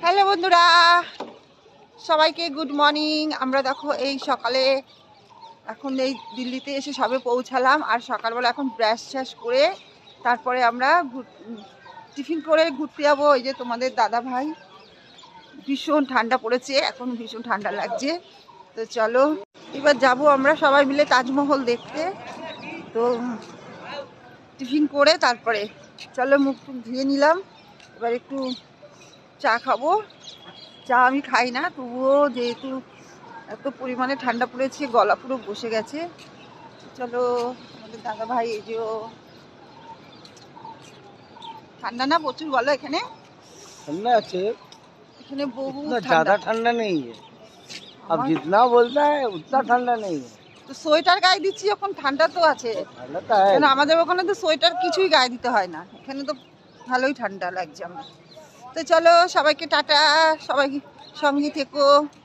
Hello বন্ধুরা, সবাইকে good morning. আমরা দেখো এই সকালে এখন এই দিল্লিতে এসে সবে পৌঁছালাম। আর সকালবেলা এখন ব্রাশ ট্রাশ করে তারপরে আমরা টিফিন করে ঘুরতে যাবো। এই যে তোমাদের দাদা ভাই, ভীষণ ঠান্ডা পড়েছে, এখন ভীষণ ঠান্ডা লাগছে। তো চলো এবার যাব আমরা সবাই মিলে তাজমহল দেখতে। তো টিফিন করে তারপরে চলো মুখ টুক ধুয়ে নিলাম, এবার একটু চা খাবো। চা আমি খাই না, তবুও যেহেতু এত পরিমাণে ঠান্ডা পড়েছে গলা পুরো বসে গেছে। চলো আমাদের দাদা ভাই, এই যে ঠান্ডা না প্রচুর, বলো এখানে ठंडा আছে, এখানে বহু उतना ঠান্ডা। ज्यादा ठंडा नहीं है। अब जितना बोलता है उतना ठंडा नहीं है। তো সোয়েটার গায়ে দিচ্ছি যখন, ঠান্ডা তো আছে। ठंडा तो है। কেন আমাদের ওখানে তো সোয়েটার কিছুই গায়ে দিতে হয় না, এখানে তো ভালোই ঠান্ডা লাগছে আমার। তো চলো সবাইকে টাটা, সবাই সঙ্গে থেকো।